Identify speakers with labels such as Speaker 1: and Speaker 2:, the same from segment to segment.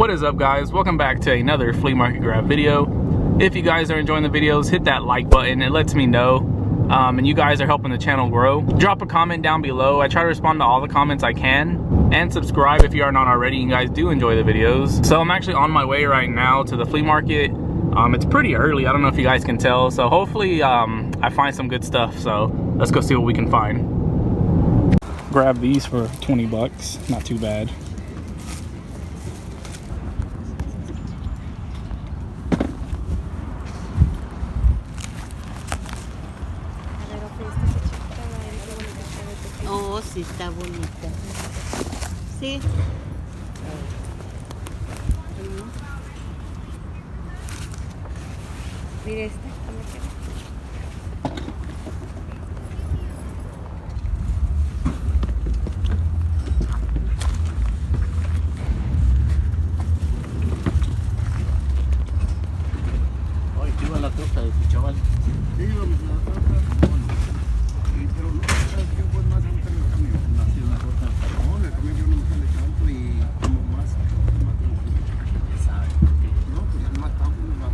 Speaker 1: What is up, guys? Welcome back to another flea market grab video. If you guys are enjoying the videos, hit that like button. It lets me know, and you guys are helping the channel grow. Drop a comment down below. I try to respond to all the comments I can, and subscribe if you are not already. You guys do enjoy the videos. So I'm actually on my way right now to the flea market. It's pretty early. I don't know if you guys can tell. So hopefully I find some good stuff. So let's go see what we can find. Grab these for 20 bucks. Not too bad.
Speaker 2: Oh, sí, está bonita. Sí. Mira esta.
Speaker 3: Hoy iba la troca de tu chaval. Sí, íbamos a la troca. Pero no, ¿sabes qué? Pues más ahorita en el camión. Nació una troca del camión. El camión yo no me sale tanto y como más ¿sabe? No, pues el más tanto me va a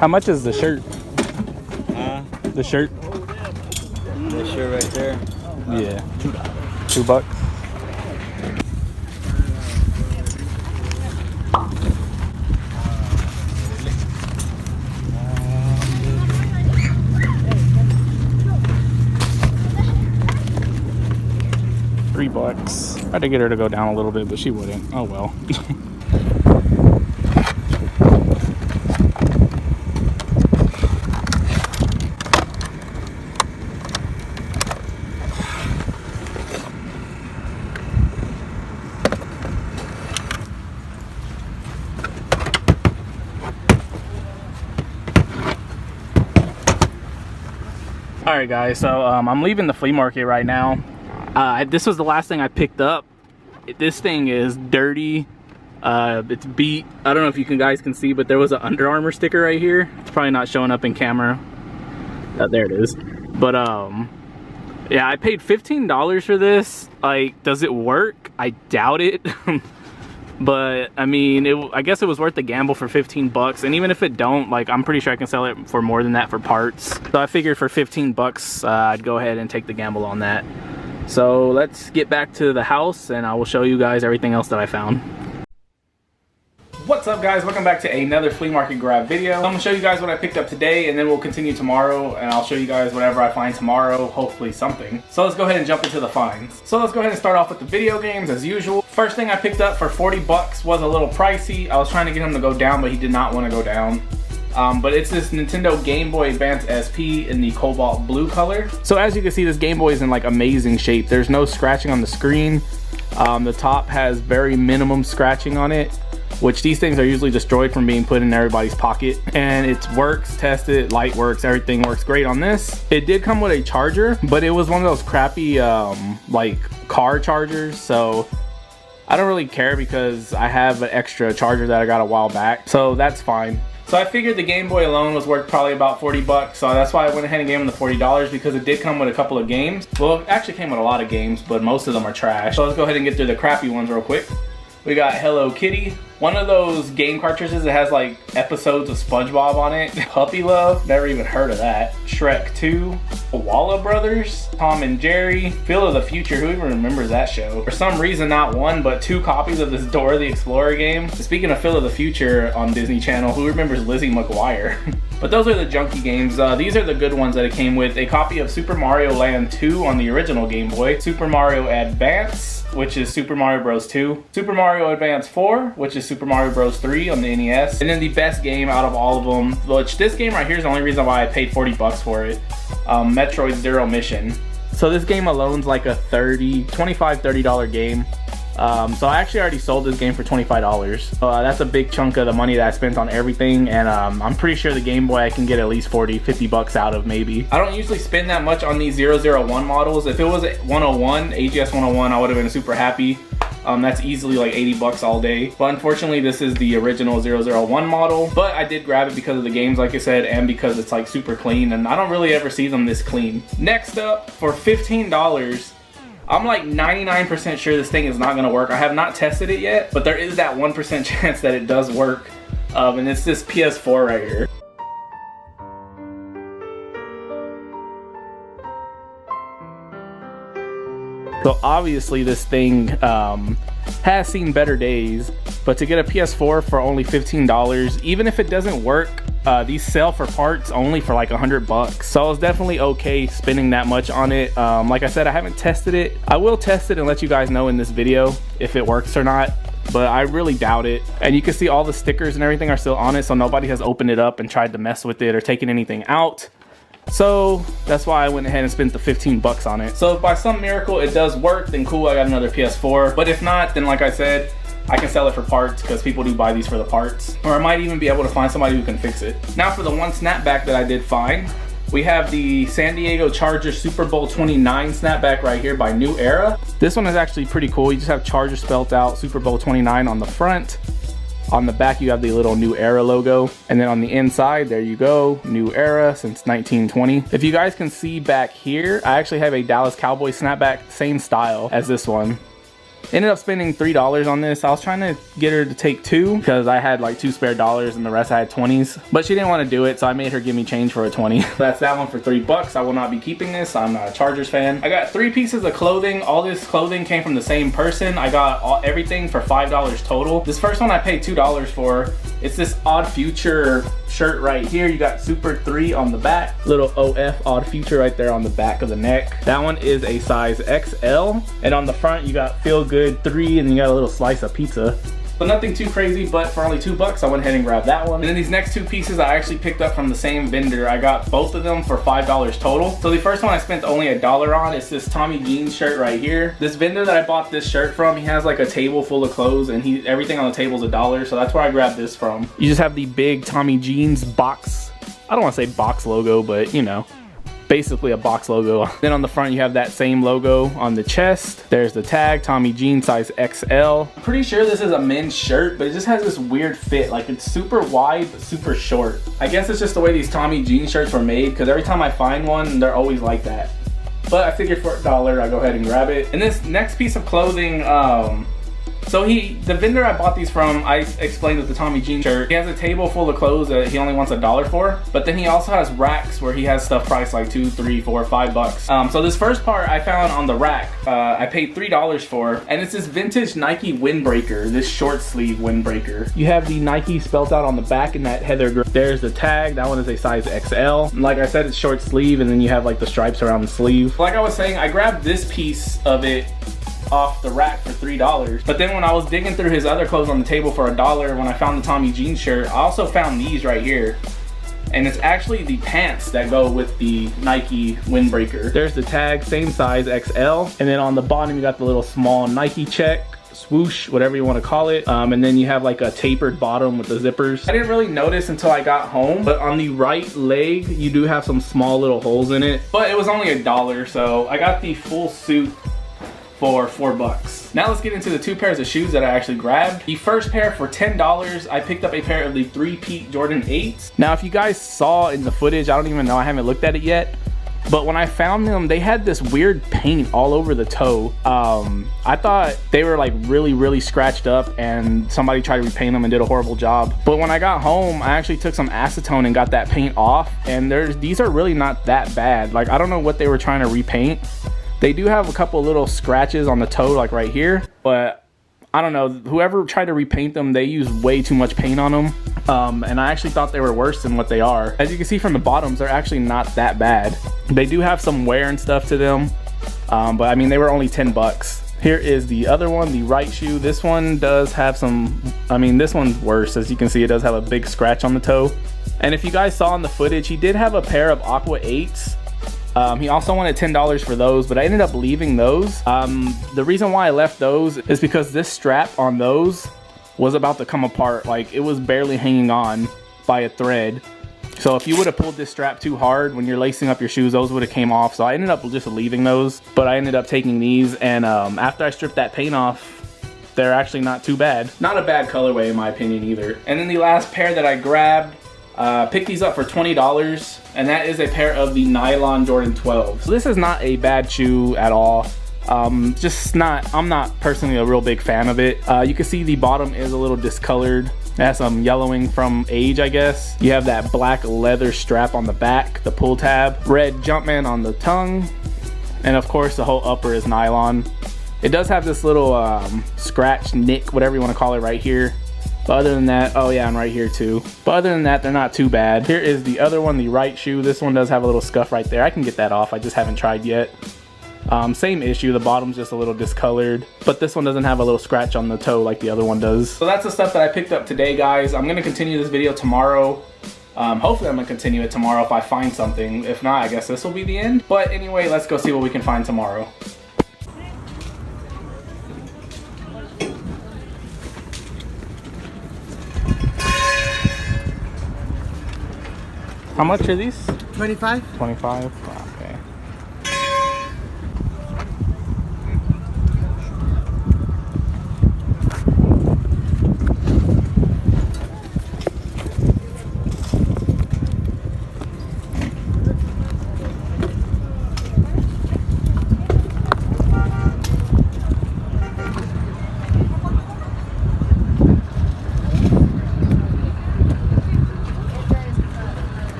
Speaker 1: How much is the shirt? The shirt?
Speaker 3: The shirt right there.
Speaker 1: Yeah. $2. $3. Tried to get her to go down a little bit, but she wouldn't. Oh well. Alright guys, so I'm leaving the flea market right now. This was the last thing I picked up. This thing is dirty. It's beat. I don't know if you guys can see, but there was an Under Armour sticker right here. It's probably not showing up in camera. There it is. But yeah, I paid $15 for this. Like, does it work? I doubt it. But I mean, I guess it was worth the gamble for 15 bucks. And even if it don't, like, I'm pretty sure I can sell it for more than that for parts. So I figured for 15 bucks, I'd go ahead and take the gamble on that. So let's get back to the house and I will show you guys everything else that I found. What's up, guys? Welcome back to another flea market grab video. I'm gonna show you guys what I picked up today, and then we'll continue tomorrow, and I'll show you guys whatever I find tomorrow, hopefully something. So let's go ahead and jump into the finds. So let's go ahead and start off with the video games as usual. First thing I picked up for 40 bucks was a little pricey. I was trying to get him to go down, but he did not want to go down. But it's this Nintendo Game Boy Advance SP in the cobalt blue color. So as you can see, this Game Boy is in like amazing shape. There's no scratching on the screen. The top has very minimum scratching on it, which these things are usually destroyed from being put in everybody's pocket. And it works, tested, light works, everything works great on this. It did come with a charger, but it was one of those crappy like car chargers, so I don't really care because I have an extra charger that I got a while back, so that's fine. So I figured the Game Boy alone was worth probably about 40 bucks, so that's why I went ahead and gave him the $40 because it did come with a couple of games. Well, it actually came with a lot of games, but most of them are trash. So let's go ahead and get through the crappy ones real quick. We got Hello Kitty, one of those game cartridges that has like episodes of SpongeBob on it. Puppy Love, never even heard of that. Shrek 2, Walla Brothers, Tom and Jerry, Phil of the Future, who even remembers that show? For some reason, not one, but 2 copies of this Dora the Explorer game. Speaking of Phil of the Future on Disney Channel, who remembers Lizzie McGuire? But those are the junky games. These are the good ones that it came with. A copy of Super Mario Land 2 on the original Game Boy, Super Mario Advance, which is Super Mario Bros. 2, Super Mario Advance 4, which is Super Mario Bros. 3 on the NES, and then the best game out of all of them, which this game right here is the only reason why I paid 40 bucks for it, Metroid Zero Mission. So this game alone is like a $25-$30 game. So I actually already sold this game for $25. That's a big chunk of the money that I spent on everything, and I'm pretty sure the Game Boy I can get at least 40-50 bucks out of, maybe. I don't usually spend that much on these 001 models. If it was 101, AGS 101, I would have been super happy. That's easily like 80 bucks all day. But unfortunately, this is the original 001 model. But I did grab it because of the games, like I said, and because it's like super clean. And I don't really ever see them this clean. Next up, for $15, I'm like 99% sure this thing is not gonna work. I have not tested it yet, but there is that 1% chance that it does work. And it's this PS4 right here. So obviously this thing has seen better days, but to get a PS4 for only $15, even if it doesn't work, these sell for parts only for like 100 bucks. So I was definitely okay spending that much on it. Like I said, I haven't tested it. I will test it and let you guys know in this video if it works or not, but I really doubt it. And you can see all the stickers and everything are still on it, so nobody has opened it up and tried to mess with it or taken anything out. So that's why I went ahead and spent the 15 bucks on it. So if by some miracle it does work, then cool, I got another PS4. But if not, then like I said, I can sell it for parts because people do buy these for the parts. Or I might even be able to find somebody who can fix it. Now for the one snapback that I did find, we have the San Diego Chargers Super Bowl 29 snapback right here by New Era. This one is actually pretty cool. You just have Chargers spelled out, Super Bowl 29 on the front. On the back, you have the little New Era logo. And then on the inside, there you go, New Era since 1920. If you guys can see back here, I actually have a Dallas Cowboy snapback, same style as this one. Ended up spending $3 on this. I was trying to get her to take 2 because I had like 2 spare dollars and the rest I had 20s. But she didn't want to do it, so I made her give me change for a 20. That's that one for $3. I will not be keeping this. I'm not a Chargers fan. I got 3 pieces of clothing. All this clothing came from the same person. I got everything for $5 total. This first one I paid $2 for. It's this Odd Future shirt right here. You got Super 3 on the back. Little OF Odd Future right there on the back of the neck. That one is a size XL. And on the front, you got Feel Good 3, and you got a little slice of pizza. So nothing too crazy, but for only $2, I went ahead and grabbed that one. And then these next 2 pieces I actually picked up from the same vendor. I got both of them for $5 total. So the first one I spent only $1 on. It's this Tommy Jeans shirt right here. This vendor that I bought this shirt from, he has like a table full of clothes, and everything on the table is $1. So that's where I grabbed this from. You just have the big Tommy Jeans box. I don't want to say box logo, but you know, basically a box logo. Then on the front you have that same logo on the chest. There's the tag, Tommy Jean size XL. I'm pretty sure this is a men's shirt, but it just has this weird fit. Like it's super wide but super short. I guess it's just the way these Tommy Jean shirts were made, because every time I find one, they're always like that. But I figured for $1, I go ahead and grab it. And this next piece of clothing, so the vendor I bought these from, I explained with the Tommy Jean shirt, he has a table full of clothes that he only wants $1 for, but then he also has racks where he has stuff priced like $2, $3, $4, $5. So this first part I found on the rack, I paid $3 for, and it's this vintage Nike Windbreaker, this short sleeve Windbreaker. You have the Nike spelled out on the back in that heather gray. There's the tag, that one is a size XL. Like I said, it's short sleeve, and then you have like the stripes around the sleeve. Like I was saying, I grabbed this piece of it off the rack for $3, but then when I was digging through his other clothes on the table for $1, when I found the Tommy Jean shirt, I also found these right here, and it's actually the pants that go with the Nike Windbreaker. There's the tag, same size XL, and then on the bottom you got the little small Nike check, swoosh, whatever you want to call it, and then you have like a tapered bottom with the zippers. I didn't really notice until I got home, but on the right leg you do have some small little holes in it, but it was only $1, so I got the full suit for $4. Now let's get into the 2 pairs of shoes that I actually grabbed. The first pair for $10, I picked up a pair of the 3-peat Jordan 8s. Now if you guys saw in the footage, I don't even know, I haven't looked at it yet, but when I found them, they had this weird paint all over the toe. I thought they were like really scratched up and somebody tried to repaint them and did a horrible job. But when I got home, I actually took some acetone and got that paint off, and these are really not that bad. Like I don't know what they were trying to repaint. They do have a couple little scratches on the toe, like right here, but I don't know, whoever tried to repaint them, they used way too much paint on them. And I actually thought they were worse than what they are. As you can see from the bottoms, they're actually not that bad. They do have some wear and stuff to them, but I mean, they were only $10. Here is the other one, the right shoe. This one does have some, I mean, this one's worse. As you can see, it does have a big scratch on the toe. And if you guys saw in the footage, he did have a pair of Aqua 8s. He also wanted $10 for those, but I ended up leaving those. The reason why I left those is because this strap on those was about to come apart. Like it was barely hanging on by a thread. So if you would have pulled this strap too hard when you're lacing up your shoes, those would have came off. So I ended up just leaving those, but I ended up taking these. And after I stripped that paint off, they're actually not too bad. Not a bad colorway in my opinion either. And then the last pair that I grabbed, picked these up for $20, and that is a pair of the Nylon Jordan 12. So this is not a bad shoe at all. I'm not personally a real big fan of it. You can see the bottom is a little discolored. It has some yellowing from age, I guess. You have that black leather strap on the back, the pull tab, red Jumpman on the tongue, and of course the whole upper is nylon. It does have this little scratch, nick, whatever you want to call it right here. But other than that, oh yeah, and right here too. But other than that, they're not too bad. Here is the other one, the right shoe. This one does have a little scuff right there. I can get that off, I just haven't tried yet. Same issue, the bottom's just a little discolored, but this one doesn't have a little scratch on the toe like the other one does. So that's the stuff that I picked up today, guys. I'm gonna continue this video tomorrow. Hopefully I'm gonna continue it tomorrow if I find something. If not, I guess this will be the end. But anyway, let's go see what we can find tomorrow. How much are these?
Speaker 3: 25.
Speaker 1: 25? Okay.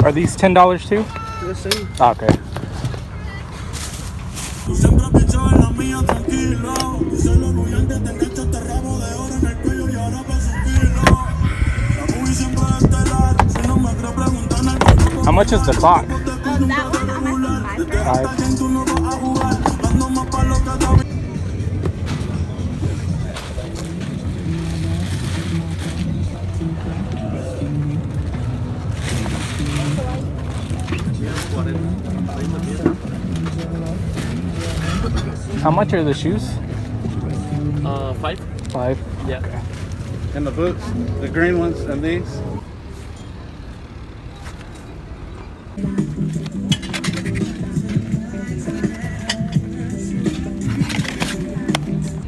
Speaker 1: Are these $10 too?
Speaker 3: The same.
Speaker 1: Okay. How much is the clock?
Speaker 2: That one, I'm asking
Speaker 1: How much are the shoes?
Speaker 3: 5.
Speaker 1: 5?
Speaker 3: Yeah.
Speaker 1: Okay.
Speaker 3: And the boots, the green ones, and these.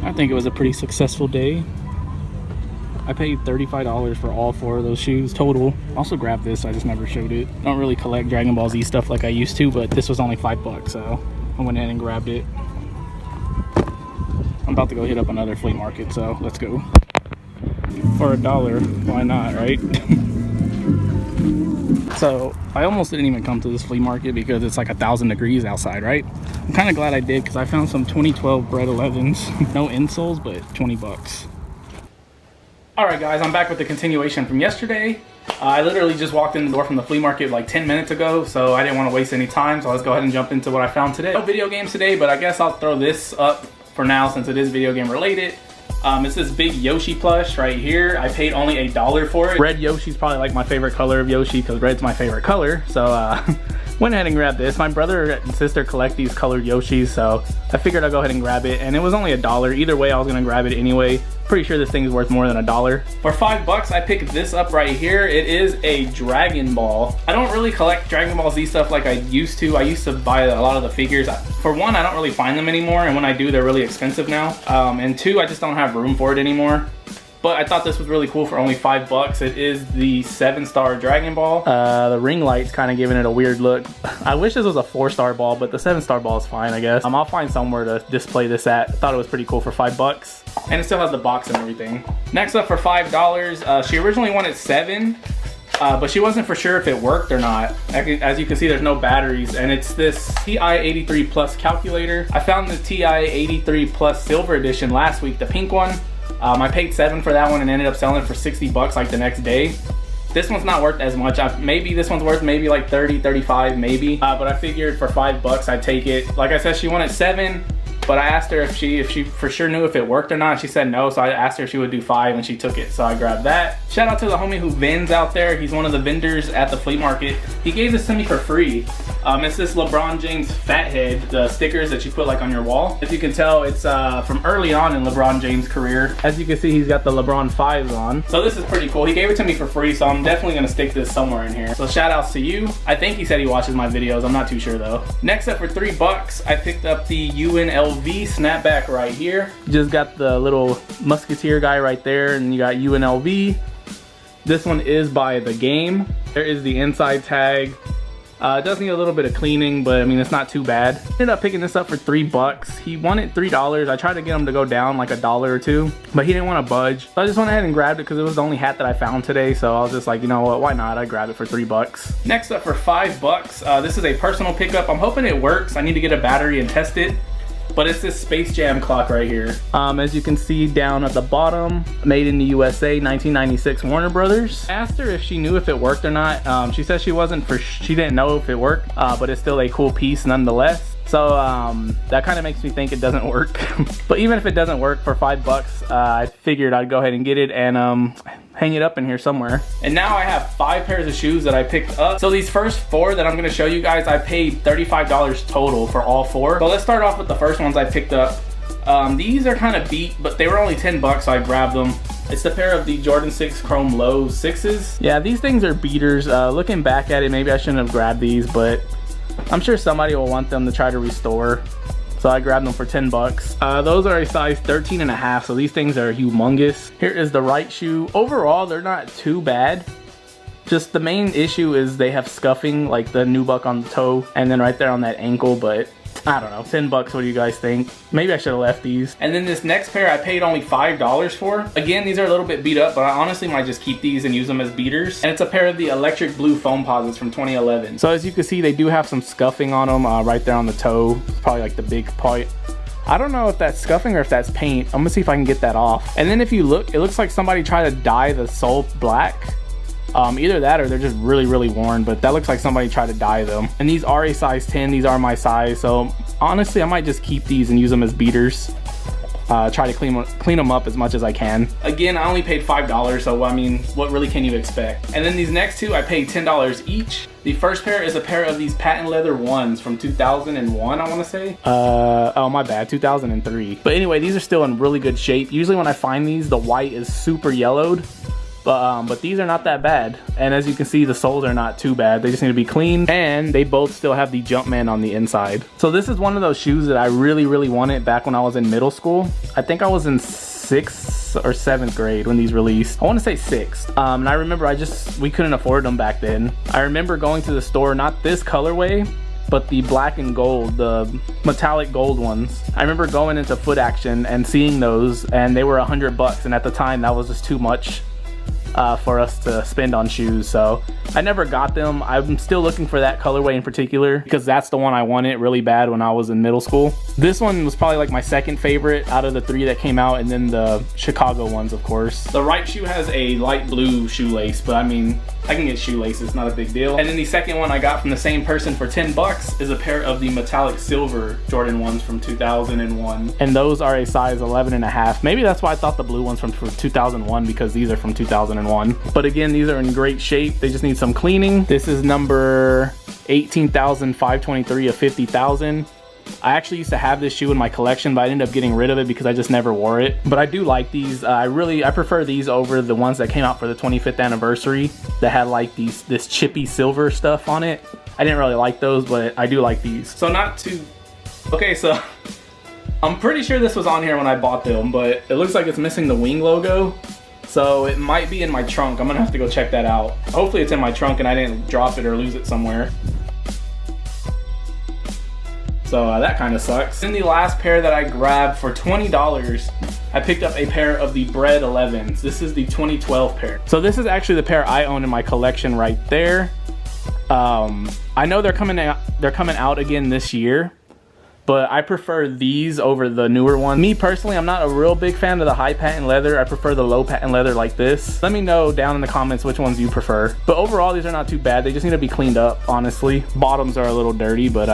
Speaker 1: I think it was a pretty successful day. I paid $35 for all 4 of those shoes total. Also grabbed this, I just never showed it. Don't really collect Dragon Ball Z stuff like I used to, but this was only $5, so I went ahead and grabbed it. I'm about to go hit up another flea market, so let's go. For $1, why not, right? So I almost didn't even come to this flea market because it's like 1,000 degrees outside, right? I'm kind of glad I did because I found some 2012 Bred 11s. No insoles, but $20. Alright guys, I'm back with the continuation from yesterday. I literally just walked in the door from the flea market like 10 minutes ago, so I didn't want to waste any time, so let's go ahead and jump into what I found today. No video games today, but I guess I'll throw this up for now since it is video game related. It's this big Yoshi plush right here. I paid only $1 for it. Red Yoshi's probably like my favorite color of Yoshi because red's my favorite color, so went ahead and grabbed this. My brother and sister collect these colored Yoshis, so I figured I'd go ahead and grab it, and it was only $1. Either way, I was gonna grab it anyway. Pretty sure this thing is worth more than $1. For $5, I picked this up right here. It is a Dragon Ball. I don't really collect Dragon Ball Z stuff like I used to. I used to buy a lot of the figures. For one, I don't really find them anymore, and when I do, they're really expensive now. And two, I just don't have room for it anymore. But I thought this was really cool for only $5. It is the 7-star Dragon Ball. The ring light's kind of giving it a weird look. I wish this was a 4-star ball, but the 7-star ball is fine, I guess. I'll find somewhere to display this at. I thought it was pretty cool for $5. And it still has the box and everything. Next up for $5, she originally wanted 7, but she wasn't for sure if it worked or not. As you can see, there's no batteries, and it's this TI-83 Plus calculator. I found the TI-83 Plus Silver Edition last week, the pink one. I paid $7 for that one and ended up selling it for $60 like the next day. This one's not worth as much. Maybe this one's worth maybe like 30, 35 maybe. But I figured for $5 I'd take it. Like I said, she wanted 7, but I asked her if she for sure knew if it worked or not. She said no, so I asked her if she would do 5 and she took it, so I grabbed that. Shout out to the homie who vends out there. He's one of the vendors at the flea market. He gave this to me for free. It's this LeBron James Fathead, the stickers that you put like on your wall. As you can tell, it's from early on in LeBron James' career. As you can see, he's got the LeBron 5s on. So this is pretty cool. He gave it to me for free, so I'm definitely gonna stick this somewhere in here. So shout outs to you. I think he said he watches my videos. I'm not too sure though. Next up, for $3, I picked up the UNLV Snapback right here. You just got the little musketeer guy right there, and you got UNLV. This one is by The Game. There is the inside tag. It does need a little bit of cleaning, but I mean, it's not too bad. Ended up picking this up for $3. He wanted $3. I tried to get him to go down like $1 or $2, but he didn't want to budge. So I just went ahead and grabbed it because it was the only hat that I found today. So I was just like, you know what, why not? I grabbed it for $3. Next up, for $5, this is a personal pickup. I'm hoping it works. I need to get a battery and test it. But it's this Space Jam clock right here. As you can see down at the bottom, made in the USA, 1996 Warner Brothers. I asked her if she knew if it worked or not. She said she didn't know if it worked, but it's still a cool piece nonetheless. So that kind of makes me think it doesn't work. But even if it doesn't work, for $5, I figured I'd go ahead and get it and hang it up in here somewhere. And now I have 5 pairs of shoes that I picked up. So these first 4 that I'm gonna show you guys, I paid $35 total for all 4. So let's start off with the first ones I picked up. These are kind of beat, but they were only $10, so I grabbed them. It's a pair of the Jordan 6 Chrome Low 6s. Yeah, these things are beaters. Looking back at it, maybe I shouldn't have grabbed these, but I'm sure somebody will want them to try to restore. So I grabbed them for $10. Those are a size 13.5, so these things are humongous. Here is the right shoe. Overall, they're not too bad. Just the main issue is they have scuffing, like the nubuck on the toe, and then right there on that ankle, but I don't know, $10, what do you guys think? Maybe I should have left these. And then this next pair I paid only $5 for. Again, these are a little bit beat up, but I honestly might just keep these and use them as beaters. And it's a pair of the electric blue foam posits from 2011. So as you can see, they do have some scuffing on them right there on the toe. It's probably like the big part. I don't know if that's scuffing or if that's paint. I'm gonna see if I can get that off. And then if you look, it looks like somebody tried to dye the sole black. Either that or they're just really, really worn, but that looks like somebody tried to dye them. And these are a size 10, these are my size, so honestly I might just keep these and use them as beaters. Try to clean them up as much as I can. Again, I only paid $5, so I mean, what really can you expect? And then these next 2, I paid $10 each. The first pair is a pair of these patent leather ones from 2001, I wanna say. Oh my bad, 2003. But anyway, these are still in really good shape. Usually when I find these, the white is super yellowed. But these are not that bad. And as you can see, the soles are not too bad. They just need to be cleaned, and they both still have the Jumpman on the inside. So this is one of those shoes that I really, really wanted back when I was in middle school. I think I was in 6th or 7th grade when these released. I want to say 6th. And I remember we couldn't afford them back then. I remember going to the store, not this colorway, but the black and gold, the metallic gold ones. I remember going into Foot Action and seeing those, and they were $100, and at the time that was just too much for us to spend on shoes, so I never got them. I'm still looking for that colorway in particular because that's the one I wanted really bad when I was in middle school. This one was probably like my second favorite out of the 3 that came out, and then the Chicago ones, of course. The right shoe has a light blue shoelace, but I mean, I can get shoelaces, not a big deal. And then the second one I got from the same person for $10 is a pair of the metallic silver Jordan ones from 2001. And those are a size 11.5. Maybe that's why I thought the blue ones from 2001, because these are from 2001. But again, these are in great shape. They just need some cleaning. This is number 18,523 of 50,000. I actually used to have this shoe in my collection, but I ended up getting rid of it because I just never wore it. But I do like these. I prefer these over the ones that came out for the 25th anniversary that had like this chippy silver stuff on it. I didn't really like those, but I do like these. So okay, so I'm pretty sure this was on here when I bought them, but it looks like it's missing the wing logo. So it might be in my trunk. I'm gonna have to go check that out. Hopefully it's in my trunk and I didn't drop it or lose it somewhere. So that kind of sucks. Then the last pair that I grabbed for $20, I picked up a pair of the Bread 11s. This is the 2012 pair. So this is actually the pair I own in my collection right there. I know they're coming out again this year, but I prefer these over the newer ones. Me personally, I'm not a real big fan of the high patent leather. I prefer the low patent leather like this. Let me know down in the comments which ones you prefer. But overall, these are not too bad. They just need to be cleaned up, honestly. Bottoms are a little dirty, but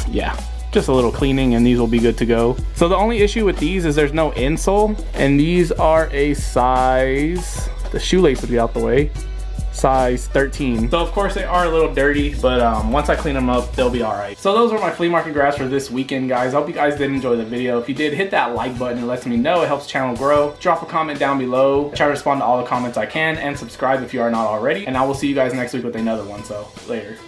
Speaker 1: yeah. Just a little cleaning and these will be good to go. So the only issue with these is there's no insole, and these are a size, the shoelace would be out the way, size 13. So of course they are a little dirty, but once I clean them up, they'll be all right. So those were my flea market grabs for this weekend, guys. I hope you guys did enjoy the video. If you did, hit that like button. It lets me know. It helps the channel grow. Drop a comment down below. I try to respond to all the comments I can, and subscribe if you are not already. And I will see you guys next week with another one. So later.